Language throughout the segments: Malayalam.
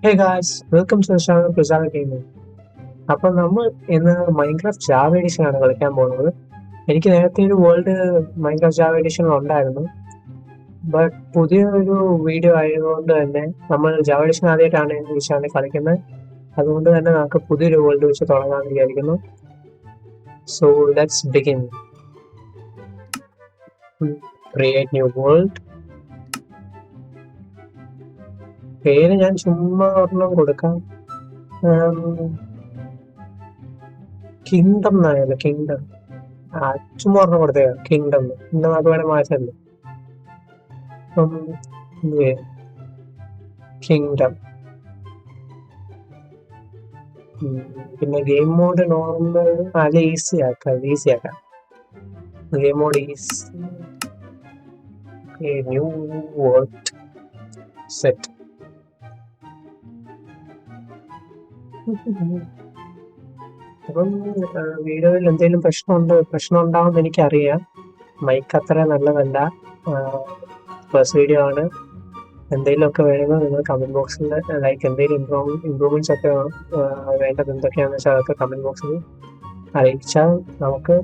Hey guys, welcome to the channel Prasad Gaming. അപ്പോൾ നമ്മൾ ഇന്ന് മൈൻക്രാഫ്റ്റ് ജാവ എഡിഷൻ ആണ് കളിക്കാൻ പോകുന്നത്. എനിക്ക് നേരത്തെ ഒരു വേൾഡ് മൈൻക്രാഫ്റ്റ് ജാവ എഡിഷൻ ഉണ്ടായിരുന്നു. ബട്ട് പുതിയൊരു വീഡിയോ ആയതുകൊണ്ട് തന്നെ നമ്മൾ ജാവ എഡിഷൻ ആദ്യമായിട്ടാണ് ഈ കളിക്കുന്നത്. അതുകൊണ്ട് തന്നെ നമുക്ക് പുതിയൊരു വേൾഡ് വെച്ച് തുടങ്ങാമെന്ന് വിചാരിക്കുന്നു. So let's begin. Create new world. പേര് ഞാൻ ചുമ്മാ ഒരെണ്ണം കൊടുക്കാം. കിങ്ഡം എന്നാണല്ലോ, കിങ്ഡം. ചുമ്മാ ഒരെണ്ണം കൊടുത്തേക്ക, കിങ്ഡം. ഇന്ന് നമുക്ക് വേണേൽ മാറ്റല്ലോ. കിങ്ഡം. പിന്നെ ഗെയിം മോഡ് നോർമൽ അല്ല, ഈസി ആക്കാം. Game mode easy. New world set. അപ്പം വീഡിയോയിൽ എന്തെങ്കിലും പ്രശ്നം ഉണ്ടാവുമെന്ന് എനിക്കറിയാം. മൈക്ക് അത്ര നല്ലതല്ല. ഫസ്റ്റ് വീഡിയോ ആണ്. എന്തെങ്കിലുമൊക്കെ വേണമെങ്കിൽ നിങ്ങൾ കമന്റ് ബോക്സിൽ ലൈക്ക് എന്തെങ്കിലും ഇമ്പ്രൂവ്മെന്റ്സ് ഒക്കെ വേണ്ടത് എന്തൊക്കെയാണെന്ന് വെച്ചാൽ അതൊക്കെ കമന്റ് ബോക്സിൽ അറിയിച്ചാൽ നമുക്ക്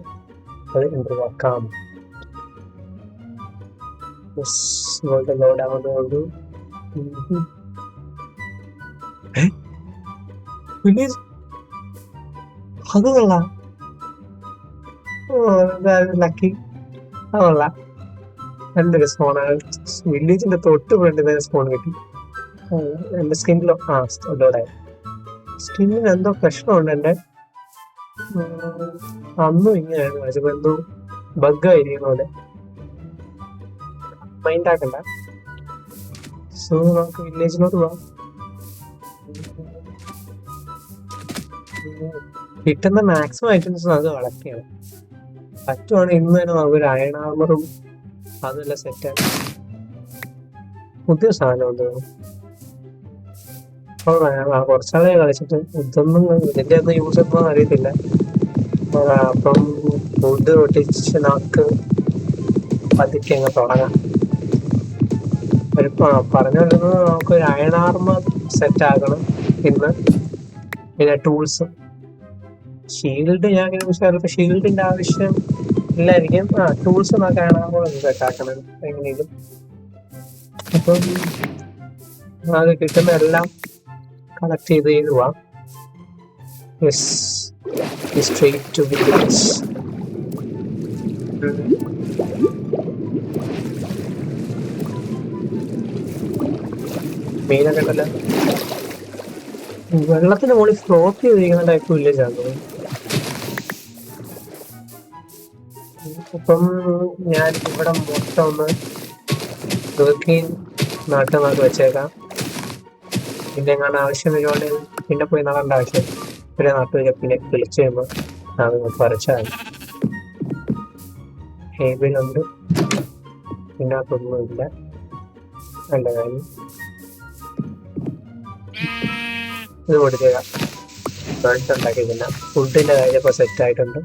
അത് ഇമ്പ്രൂവ് ആക്കാം. ലോഡ് ആവുന്നതുകൊണ്ട് അത് കൊള്ളാം. ലക്കി, അത് കൊള്ളാം. നല്ലൊരു സ്പോണാണ്. വില്ലേജിന്റെ തൊട്ട് വേണ്ടി സ്പോൺ കിട്ടി. എന്റെ സ്കിന്നിലോ ലോഡായി. സ്കിന്നിന് എന്തോ പ്രശ്നമുണ്ട്. എന്റെ അന്നും ഇങ്ങനെയാണ് കളിച്ചപ്പോ എന്തോ ബഗ്ഗായിരിക്കുന്ന പോലെ. മൈൻഡ് ആക്കണ്ട. സോ നമുക്ക് വില്ലേജിലോട്ട് പോവാം. കിട്ടുന്ന മാക്സിമം ഐറ്റംസ് അത് കളക്ട് ചെയ്യണം. പറ്റുവാണെങ്കിൽ ഇന്ന് തന്നെ നമുക്കൊരു അയൺ ആർമറും അതെല്ലാം സെറ്റാണ്. പുതിയ സാധനം ഉണ്ട്. കുറച്ചാളെ കളിച്ചിട്ട് ഇതിന്റെ ഒന്നും യൂസ് ഒന്നും അറിയത്തില്ല. അപ്പം ഫുഡ് ഒട്ടിച്ച് നമുക്ക് പതുക്കെ അങ്ങ് തുടങ്ങാം. പറഞ്ഞുകൊണ്ടിരുന്നത് നമുക്കൊരു അയൺ ആർമർ സെറ്റ് ആക്കണം ഇന്ന്. പിന്നെ ടൂൾസ്, ഷീൽഡ് ഞാൻ യൂസ് ചെയ്യാറില്ല. ഷീൽഡിന്റെ ആവശ്യം ഇല്ലായിരിക്കും. ടൂൾസ് നമുക്ക് അയൺ ആർമർ സെറ്റ് ആക്കണം എങ്ങനെയും. അപ്പം അത് കിട്ടുന്ന എല്ലാം കളക്ട് ചെയ്ത് പോവാം. Straight to village. മീനൊക്കെ ഉണ്ടല്ലോ. വെള്ളത്തിന് മുകളിൽ ഫ്ലോട്ട് ചെയ്തിരിക്കുന്ന ടൈപ്പ് വില്ലേജ് ആണ്. അപ്പം ഞാൻ ഇവിടെ മൊത്തം ഒന്ന് നാട്ടിൽ വെച്ചേക്കാം. പിന്നെ എങ്ങാണ്ട് ആവശ്യം വരുവാണെങ്കിൽ പിന്നെ പോയി നടേണ്ട ആവശ്യം. പിന്നെ നാട്ടിൽ പിന്നെ വിളിച്ചു കഴിയുമ്പോൾ പറിച്ചാൽ ഹേബിലുണ്ട്. പിന്നകത്തൊന്നുമില്ല. നല്ല കാര്യം. ഇത് കൊടുത്തേക്കാം. ബേൺസ് ഉണ്ടാക്കിയില്ല. ഫുഡിന്റെ കാര്യം ഇപ്പോൾ സെറ്റ് ആയിട്ടുണ്ട്.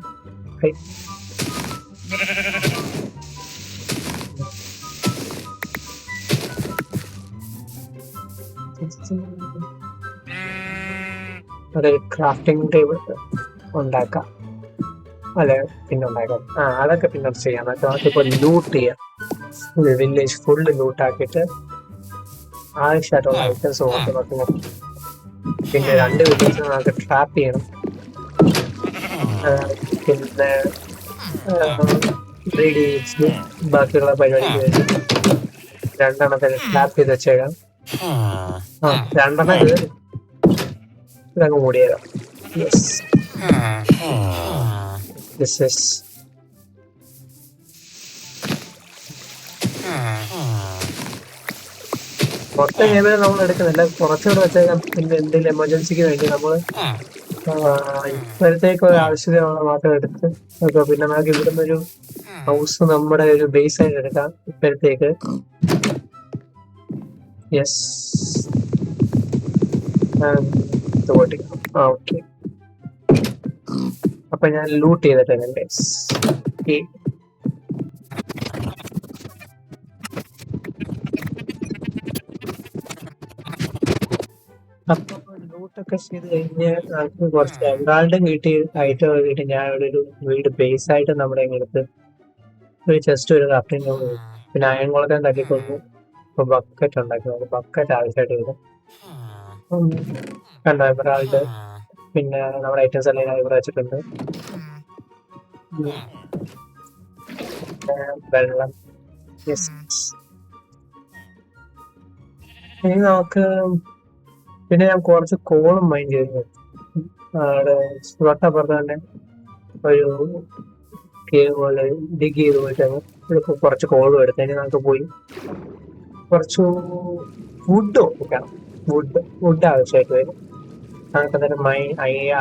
അതൊരു ക്രാഫ്റ്റിംഗ് ടേബിൾ ഉണ്ടാക്കാം. അല്ലെ പിന്നെ ഉണ്ടാക്കാം. അതൊക്കെ പിന്നെ ചെയ്യാം. നമുക്കിപ്പോൾ ലൂട്ട് ചെയ്യാം. വില്ലേജ് ഫുള്ള് ലൂട്ടാക്കിയിട്ട് ആവശ്യമായിട്ടുള്ള ഐറ്റംസ് നോക്കണം. പിന്നെ 2 വില്ലേജ് നമുക്ക് ട്രാപ്പ് ചെയ്യണം. പിന്നെ ബാക്കിയുള്ള പരിപാടിക്ക് വേണ്ടി 2 ട്രാപ്പ് ചെയ്ത് വെച്ചേക്കാം. 2 ഇതങ്ങ് മൂടിയേക്കാം. മൊത്തം കേബിൾ നമ്മൾ എടുക്കുന്നില്ല, കുറച്ചുകൂടെ വെച്ചേക്കാം. പിന്നെ എന്തെങ്കിലും എമർജൻസിക്ക് വേണ്ടി നമ്മൾ ഇപ്പോഴത്തേക്ക് ഒരു ആവശ്യത്തിനുള്ള മാത്രം എടുത്ത് പിന്നെ നമുക്ക് ഇവിടുന്ന് ഒരു ഹൗസ് നമ്മുടെ ഒരു ബേസ് ആയിട്ട് എടുക്കാം ഇപ്പോഴത്തേക്ക്. ഓക്കെ. അപ്പൊ ഞാൻ ലൂട്ട് ചെയ്തിട്ടുണ്ട്. അപ്പൊ ലൂട്ടൊക്കെ ചെയ്ത് കഴിഞ്ഞ് നമുക്ക് കുറച്ച് എംബ്രാൾഡും കിട്ടി ആയിട്ട് കിട്ടി. ഞാൻ ഇവിടെ ഒരു വീട് ബേസ് ആയിട്ട് നമ്മുടെ അടുത്ത് ഒരു ചെസ്റ്റ് ഒരു ക്രാഫ്റ്റിംഗ് പിന്നെ അയൺ കുളക്കാൻ തട്ടിക്കൊന്നു. ഇപ്പൊ ബക്കറ്റ് ഉണ്ടാക്കുന്നത് ബക്കറ്റ് ആവശ്യമായിട്ട് വരും. കണ്ടോ എംബ്രാൾഡ് പിന്നെ നമ്മുടെ ഐറ്റംസ് എല്ലാം ഇവിടെ വെച്ചിട്ടുണ്ട്. വെള്ളം ഇനി നമുക്ക് പിന്നെ ഞാൻ കുറച്ച് കോളും മൈൻഡ് ചെയ്തു. അവിടെ തൊട്ടപ്പുറത്ത് തന്നെ ഒരു കേവ് പോലെ ഡിഗ് ചെയ്ത് പോയിട്ടാണ് കുറച്ച് കോളും എടുത്തതിന് നമുക്ക് പോയി കുറച്ച് വുഡ് ഒപ്പിക്കണം. വുഡ് ആവശ്യമായിട്ട് വരും. നമുക്ക് അന്നേരം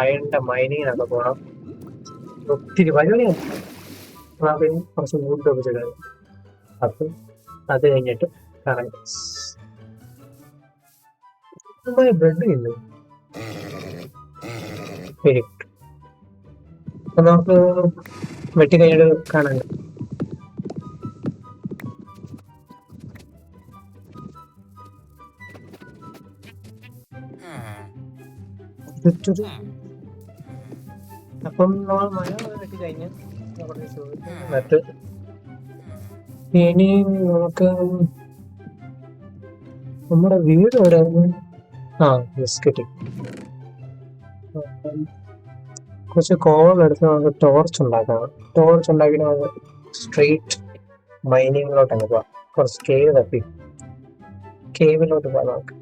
അയണിന്റെ മൈനിങ്ങിനൊക്കെ പോകണം. ഒത്തിരി പരിപാടിയാണ്. പിന്നെ കുറച്ച് വുഡ് ഒപ്പിച്ചിട്ട് അപ്പം അത് കഴിഞ്ഞിട്ട് കാണാം. ബ്രെഡ് ഇല്ല. അപ്പൊ നമുക്ക് വെട്ടി കഴിഞ്ഞിട്ട് കാണാൻ. അപ്പം നമ്മൾ മഴ വെട്ടി കഴിഞ്ഞ് നട്ട് ഇനി നമുക്ക് നമ്മുടെ വീട് എവിടെ കിട്ടി. കുറച്ച് കോൾ എടുത്ത് നമുക്ക് ടോർച്ച് ഉണ്ടാക്കാം. ടോർച്ച് ഉണ്ടാക്കി നമുക്ക് സ്ട്രീറ്റ് മൈനിങ്ങിലോട്ട് പോവാം. കുറച്ച് കേവ് തപ്പി കേവിലോട്ട് പോവാം നമുക്ക്.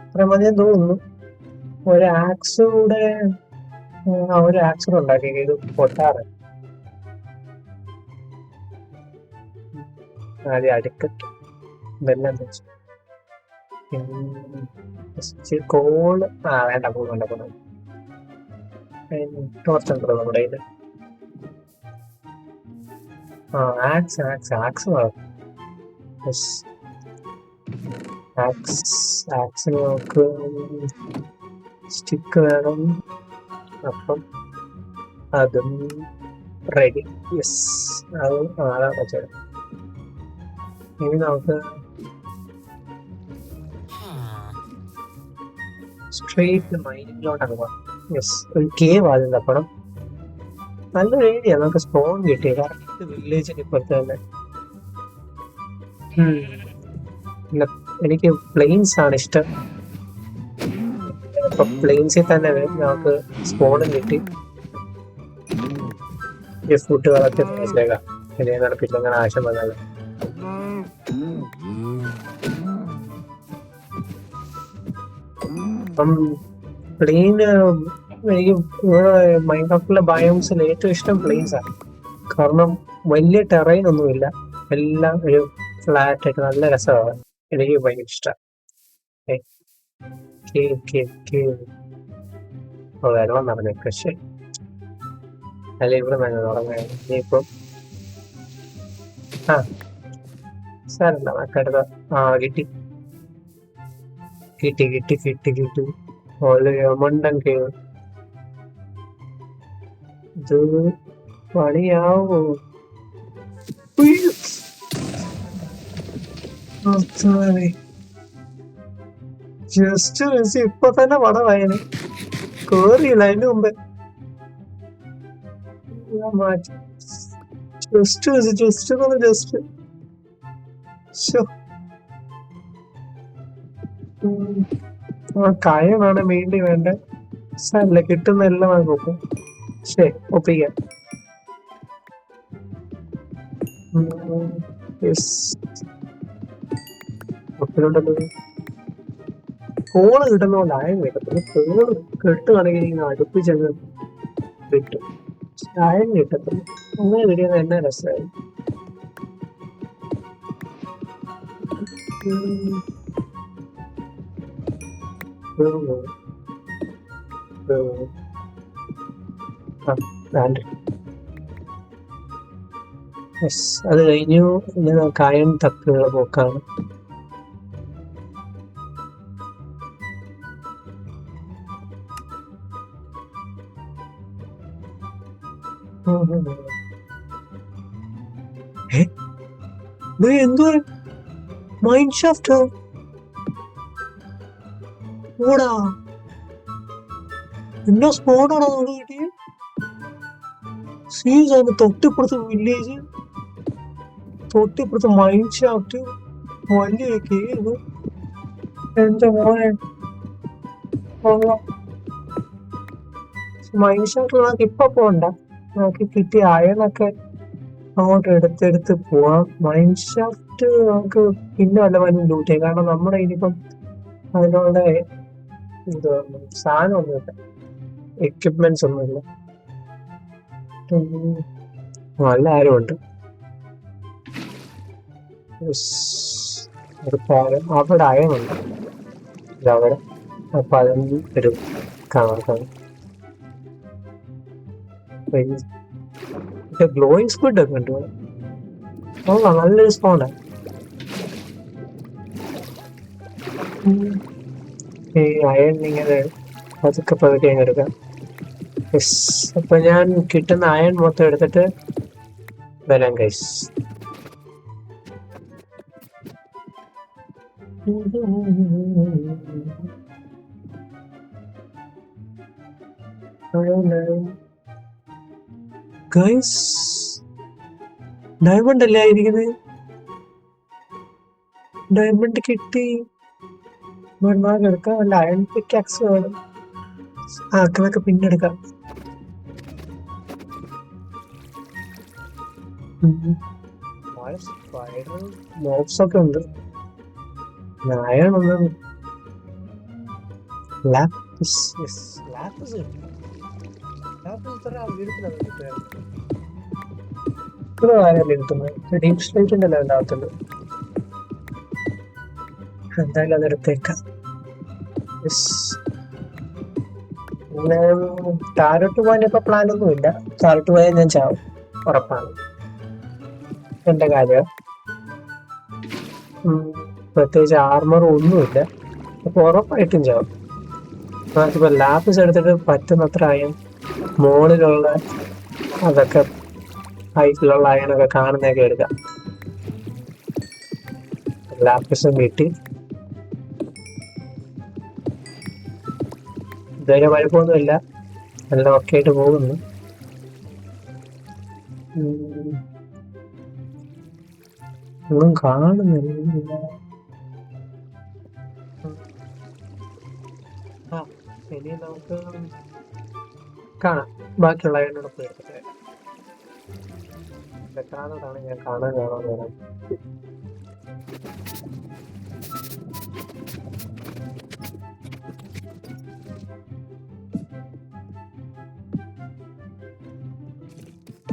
അത്ര മതി തോന്നുന്നു. ഒരു ആക്സ് കൂടെ ഒരു ആക്സർ ഉണ്ടാക്കി ഇത് പൊട്ടാറ് ആദ്യം അടുക്കട്ട് ഇതെല്ലാം വെച്ചു. കോള് വേണ്ട പോകുന്നുണ്ട്. ടോർച്ചുണ്ടല്ലോ നമ്മുടെ കയ്യില്. ആക്സ് ആക്സ് ആക്സ് ആക്സിന് നമുക്ക് സ്റ്റിക്ക് വേണം. അപ്പം അതും റെഡി. യെസ് അത് അതാണ് വെച്ചത്. ഇനി നമുക്ക് സ്ട്രേറ്റ് മൈനിങ്ങിലോട്ടാണ് പോകാം. യെസ് ഒരു കേവ് ആദ്യം തപ്പണം. നല്ലൊരു ഏരിയ നമുക്ക് സ്പോൺ കിട്ടി. കറക്റ്റ് വില്ലേജിന് ഇപ്പുറത്ത് തന്നെ. എനിക്ക് പ്ലെയിൻസ് ആണ് ഇഷ്ടം. അപ്പൊ പ്ലെയിൻസിൽ തന്നെ നമുക്ക് സ്പോണും കിട്ടി. ഫുഡ് കളക്ട് മനസ്സിലാക്കാം. ഇനി നടപ്പില്ല അങ്ങനെ ആവശ്യം വന്നത്. അപ്പം പ്ലെയിൻ എനിക്ക് മൈൻക്രാഫ്റ്റിലെ ബയോംസിൽ ഏറ്റവും ഇഷ്ടം പ്ലെയിൻസ് ആണ്. കാരണം വലിയ ടെറൈൻ ഒന്നുമില്ല. എല്ലാം ഒരു ഫ്ലാറ്റ് ആയിട്ട് നല്ല രസമാണ്. എനിക്ക് ഭയങ്കര ഇഷ്ടമാണ്. വെള്ളം നടന്നു പക്ഷെ അല്ല ഇവിടെ നല്ല തുടങ്ങാൻ. ഇനിയിപ്പം സാരല്ല മറ്റടുത്ത കിട്ടി കിട്ടി കിട്ടി കിട്ടി കിട്ടി മണ്ടൻ കേവ്. ഇത് പണിയാവോ? ജസ്റ്റ് ഇപ്പൊ തന്നെ പടമായന് കേറിയില്ല. അതിന്റെ മുമ്പേ മാറ്റി ജസ്റ്റ് കയമാണ് മെയിൻലി വേണ്ട. സാരല്ല കിട്ടുന്ന എല്ലാം വാങ്ങി നോക്കും. ശരി ഒപ്പിക്കാം. ഒപ്പിലുണ്ടല്ലോ കോള് കിട്ടുന്നോണ്ട് ആയം കിട്ടത്തില്ല. കോള് കെട്ടുകയാണെങ്കിൽ ഇങ്ങനെ അടുപ്പിച്ചങ്ങ് കിട്ടും. ആയം കിട്ടത്തില്ല. അങ്ങനെ കിട്ടിയത് എന്നാ രസമായി. അത് കഴിഞ്ഞു. ഇനി നമുക്ക് അയൺ തപ്പിയുള്ള പോക്കാണ്. എന്തോ മൈൻഡ് ഷാഫ്റ്റ് ഓടാ എന്തോ സ്പോണാണോ നമ്മൾ കിട്ടിയ സീരിയസ് ആണ്. തൊട്ടിപ്പുറത്ത് വില്ലേജ്, തൊട്ടിപ്പുറത്ത് മൈൻഡ് ഷാഫ്റ്റ്, വലിയ കേവ്. എന്റെ മോനെ മൈൻഡ് ഷാഫ്റ്റ് നമുക്ക് ഇപ്പൊ പോകണ്ട, നമുക്ക് കിട്ടിയ അയണൊക്കെ അങ്ങോട്ട് എടുത്തെടുത്ത് പോവാം. മൈൻഡ് ഷാഫ്റ്റ് നമുക്ക് പിന്നെ വല്ല വരും ലൂട്ട് ചെയ്യാം, കാരണം നമ്മുടെ ഇനിയിപ്പം അതിനുള്ള ഇത് സാധനമൊന്നുമില്ല, എക്യുപ്മെന്റ്സ് ഒന്നുമില്ല. നല്ല ആരുമുണ്ട് അവിടെ അയമുണ്ട് അവിടെ, അപ്പൊ അതൊന്നും ഒരു കാണാൻ ഗ്ലോയിങ് സ്ക്വിഡ് ഒക്കെ ഉണ്ട്. നല്ലൊരു സ്പോണാണ് ഈ അയൺ. ഇങ്ങനെ പതുക്കെ പതുക്കെ എടുക്കാം. അപ്പൊ ഞാൻ കിട്ടുന്ന അയൺ മൊത്തം എടുത്തിട്ട് വരാം ഗൈസ്. ഗൈസ് ഡയമണ്ട് അല്ലേ ആയിരിക്കുന്നത്, ഡയമണ്ട് കിട്ടി. എടുക്കാം, അല്ല അയൺ പിക്കാക്സ് വേണം. അതൊക്കെ പിന്നെ എടുക്കാം. മോബ്സ് ഒക്കെ ഉണ്ട്. അയണൊന്നും ഡീപ് സ്ലൈറ്റിന്റെ ലെവലാകത്തുള്ളൂ. എന്തായാലും അതെടുത്തേക്കാം. പിന്നെ താഴോട്ട് പോകാൻ ഇപ്പൊ പ്ലാനൊന്നും ഇല്ല. താഴോട്ട് പോയാൽ ഞാൻ ചാവും, ഉറപ്പാണ് എന്റെ കാര്യം. പ്രത്യേകിച്ച് ആർമറും ഒന്നുമില്ല, അപ്പൊ ഉറപ്പായിട്ടും ചാവും. നമുക്കിപ്പോ ലാപ്പിസ് എടുത്തിട്ട് പറ്റുന്നത്ര അയൺ മോളിലുള്ള അതൊക്കെ ഹൈറ്റിലുള്ള അയണൊക്കെ കാണുന്നതൊക്കെ എടുക്കാം. ലാപ്പിസും കിട്ടി. ഇതുവരെ കുഴപ്പമൊന്നുമില്ല, നല്ല ഒക്കെ ആയിട്ട് പോകുന്നു. ഒന്നും കാണുന്നില്ല. ഇനി നമുക്ക് കാണാം, ബാക്കിയുള്ള അയണോടെ പോയി എടുത്തിട്ട്. കാണാതാണ് ഞാൻ കാണാൻ വരാം.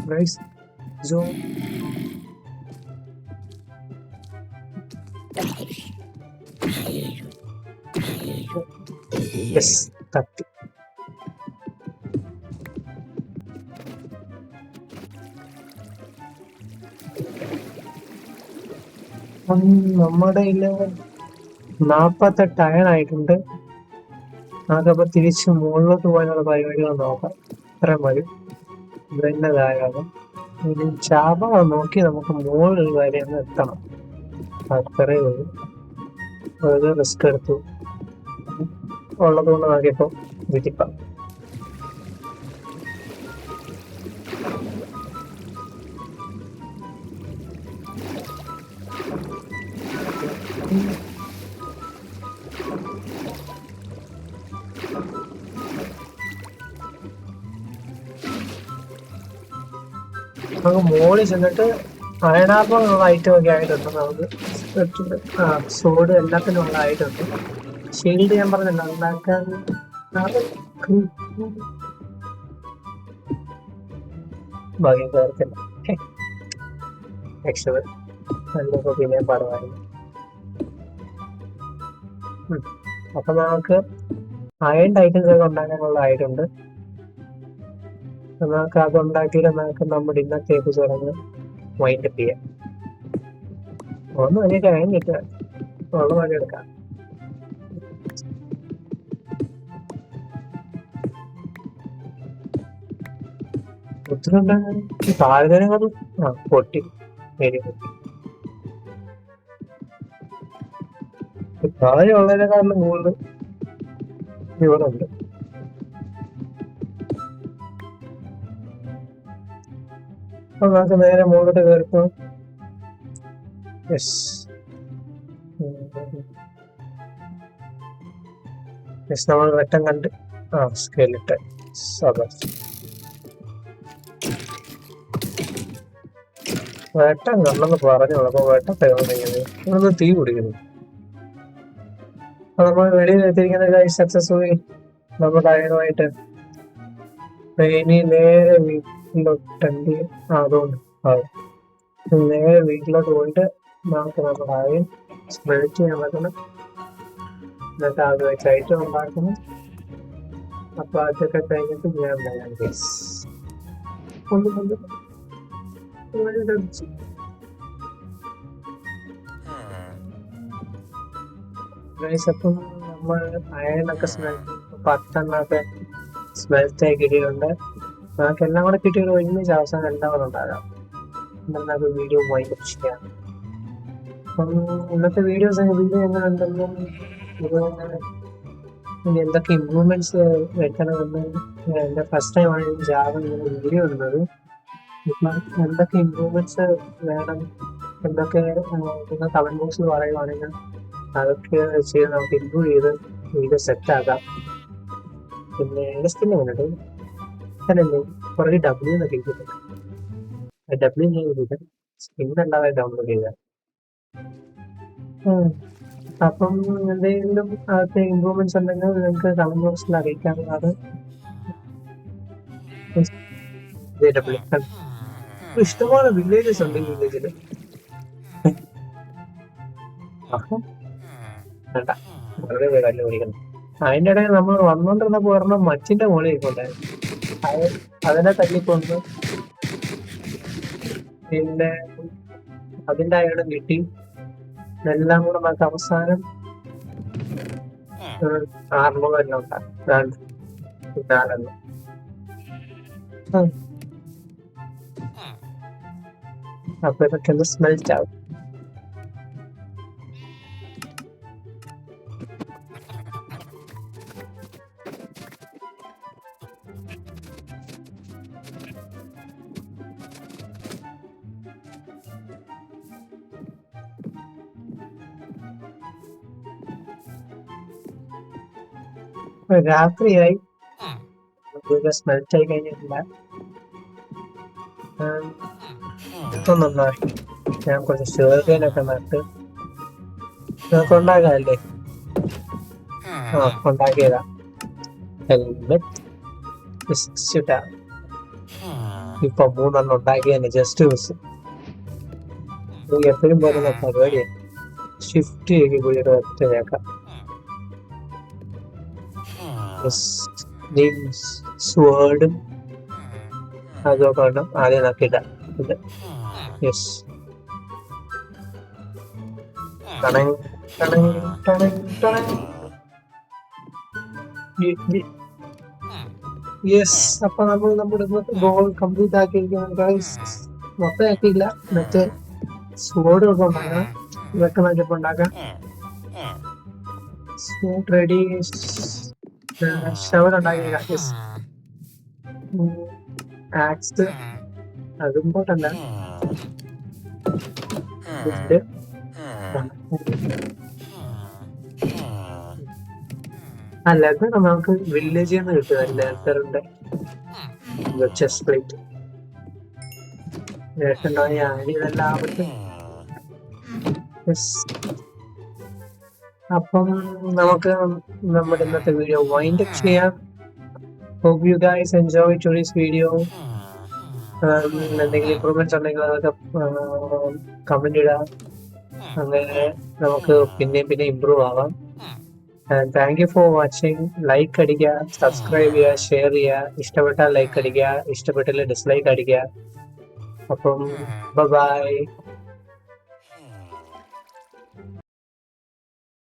Guys, so yes, തട്ടി. നമ്മുടെ 48 അയൺ ആയിട്ടുണ്ട്. നമുക്കപ്പോ തിരിച്ച് മുകളിലോട്ട് പോകാനുള്ള പരിപാടികൾ നോക്കാം. ഇത്രയും മതി, ഇതന്നതായാലും. ഇനി ചാപ നോക്കി നമുക്ക് മുകളിൽ വരെ ഒന്ന് എത്തണം, അത്രേ ഉള്ളൂ. അത് റിസ്ക് എടുത്തു ഉള്ളതുകൊണ്ട് നോക്കിയപ്പോ വിധിപ്പാം. നമുക്ക് മോളിൽ ചെന്നിട്ട് അയണാർമുള്ള ഐറ്റം ഒക്കെ ആയിട്ടുണ്ട്. നമുക്ക് സോഡ് എല്ലാത്തിനും ഉള്ള ആയിട്ടുണ്ട്. ഷീൽഡ് ഞാൻ പറഞ്ഞല്ലോ ഉണ്ടാക്കാൻ ഭാഗ്യം ചേർത്തില്ല. രക്ഷപ്പെട്ടു, നല്ലപ്പോ പിന്നെ പറയുമായിരുന്നു. അപ്പൊ നമുക്ക് അയൺ ഐറ്റംസ് ഒക്കെ ഉണ്ടാക്കാനുള്ള ആയിട്ടുണ്ട്. നമുക്ക് അത് ഉണ്ടാക്കിയിട്ട് നമുക്ക് നമ്മുടെ ഇന്നത്തെ എപ്പിസോഡ് വൈൻഡപ്പ് ചെയ്യാം. ഒന്നും അതിനൊക്കെ അയൺ കിട്ടുക ഉള്ള വഴി എടുക്കാം. ഒത്തിരി ഉണ്ടാകാൻ താഴ്തരങ്ങളും പൊട്ടി വെരി ഗുഡ്. താഴെയുള്ളതിനെക്കാളും കൂടുതൽ ഇവിടെ ഉണ്ട്. അപ്പൊ നമുക്ക് നേരെ മുകളിലോട്ട് കയറിപ്പോ. യെസ് യെസ്, നമ്മൾ വെട്ടം കണ്ട്. ആ സ്കെലിട്ടൺ വെട്ടം കണ്ടെന്ന് പറഞ്ഞു. അപ്പൊ വെട്ടത്തെ ഇവിടുന്ന് തീ പിടിക്കുന്നു. അപ്പൊ നമ്മൾ വെളിയിൽ എത്തിയിരിക്കുന്ന കാര്യം സക്സസ്ഫുള്ളി നമ്മുടെ അയനുമായിട്ട് ഇനി നേരെ വീട്ടിലോട്ടെങ്കിൽ അതുകൊണ്ട് നേരെ വീട്ടിലോട്ട് പോയിട്ട് നമുക്ക് നമ്മുടെ അയൻ സ്മെൽറ്റ് ചെയ്യാൻ പറ്റണം. എന്നിട്ട് അത് വെച്ച് ഐറ്റം ഉണ്ടാക്കണം. അപ്പൊ അതൊക്കെ കഴിഞ്ഞിട്ട് ഞാൻ വരാം ഗൈസ്. അപ്പം നമ്മൾ അയണൊക്കെ പത്തെണ്ണൊക്കെ സ്മെൽറ്റായി കിട്ടിയിട്ടുണ്ട്. നമുക്ക് എല്ലാം കൂടെ കിട്ടിയത് ഒരുമിച്ച് അവസാനം എല്ലാം കൂടെ ഉണ്ടാകാം. നമുക്ക് വീഡിയോ വൈൻഡപ്പ് ചെയ്യാം. അപ്പം ഇന്നത്തെ വീഡിയോ എങ്ങനെ ഉണ്ടെന്നും ഇനി എന്തൊക്കെ ഇമ്പ്രൂവ്മെന്റ്സ് വെക്കണമെന്ന് എൻ്റെ ഫസ്റ്റ് ടൈമാണ് ജാവ ഇങ്ങനെ വീഡിയോ ഇടുന്നത്. ഇപ്പം എന്തൊക്കെ ഇമ്പ്രൂവ്മെന്റ്സ് വേണം എന്തൊക്കെ നിങ്ങൾ കമന്റ് ബോക്സിൽ പറയുവാണെങ്കിൽ അതൊക്കെ ചെയ്ത് നമുക്ക് ഇമ്പ്രൂവ് ചെയ്ത് വീഡിയോ സെറ്റാക്കാം. പിന്നെ സ്കിന്നെ വന്നിട്ട് അങ്ങനല്ലേ കുറേ ഡബ്ല്യൂ എന്നൊക്കെ ഇരിക്കുന്നുണ്ട്. ഡബ്ല്യൂ ഞാൻ ചെയ്തിട്ട് സ്കിന്നല്ലാതെ ഡൗൺലോഡ് ചെയ്താൽ. അപ്പം എന്തെങ്കിലും അകത്തെ ഇമ്പ്രൂവ്മെന്റ്സ് ഉണ്ടെങ്കിൽ നിങ്ങൾക്ക് കമന്റ് ബോക്സിൽ അറിയിക്കാവുന്നതാണ്. ഇഷ്ടംപോലെ വില്ലേജസ് ഉണ്ട് ഈ വില്ലേജിൽ. വേണ്ട, വളരെ പേര് കല്ല് പിടിക്കണം. അതിൻ്റെ ഇടയിൽ നമ്മൾ വന്നോണ്ടിരുന്നപ്പോ ഒരെണ്ണം മച്ചിന്റെ മുകളിൽ കൊണ്ടായിരുന്നു. അതിനെ തല്ലിക്കൊണ്ട് പിന്നെ അതിന്റെ അയാളും കിട്ടി. എല്ലാം കൂടെ നമുക്ക് അവസാനം 600 എല്ലാം ഉണ്ടാകും. അപ്പൊ ഇതൊക്കെ ഒന്ന് സ്മെൽറ്റ് ആവും. രാത്രിയായി, സ്മെൽറ്റ് ആയി കഴിഞ്ഞിട്ടില്ല. നന്നായി. ഞാൻ കുറച്ച് ഷുഗർക്കെയിനൊക്കെ നട്ട് നിങ്ങൾക്ക് ഉണ്ടാക്കാല്ലേ? ഉണ്ടാക്കിയതാ. ഹെൽമെറ്റ് ഇപ്പൊ 3 എണ്ണം ഉണ്ടാക്കിയതന്നെ ജസ്റ്റ് മിസ്. എപ്പോഴും പോകുന്ന പരിപാടിയാണ്. ഷിഫ്റ്റ് ചെയ്ത് പോയിട്ട് ഒറ്റയാക്കാം. സ്വേർഡും അതൊക്കെ വേണം ആദ്യം നോക്കിയിട്ടാ. Yes, yes. അപ്പൊ നമ്മൾ നമ്മുടെ ഗോൾ കംപ്ലീറ്റ് ആക്കിയിരിക്കുകയാണ്. മൊത്തം ആക്കിയില്ല, മറ്റേ സ്വേർഡും ഒക്കെ ഉണ്ടാക്കണം. ഇതൊക്കെ നോക്കിയപ്പോ ഉണ്ടാക്കാം. Sword ready. ഷവർ ഉണ്ടാക്കിയ ആക്സ് അത് ഇമ്പോർട്ടൻ്റ്. ലെതർ നമുക്ക് വില്ലേജിൽ നിന്ന് കിട്ടുക. ലെതറിന്റെ ചെസ്റ്റ് പ്ലേറ്റ് ഇതെല്ലാം ആവട്ടെ. അപ്പം നമുക്ക് നമ്മുടെ ഇന്നത്തെ വീഡിയോ വൈൻഡ് അപ്പ് ചെയ്യാം. Hope you guys enjoy today's video. എന്തെങ്കിലും ഇമ്പ്രൂവ്മെന്റ്സ് ഉണ്ടെങ്കിൽ അതൊക്കെ കമന്റ് ഇടാം. അങ്ങനെ നമുക്ക് പിന്നെ ഇമ്പ്രൂവ് ആവാം. Thank you for watching. Like അടിക്കുക, സബ്സ്ക്രൈബ് ചെയ്യുക, ഷെയർ ചെയ്യുക. ഇഷ്ടപ്പെട്ടാൽ ലൈക്ക് അടിക്കുക, ഇഷ്ടപ്പെട്ടില്ല ഡിസ്ലൈക്ക് അടിക്കുക. അപ്പം ബൈ.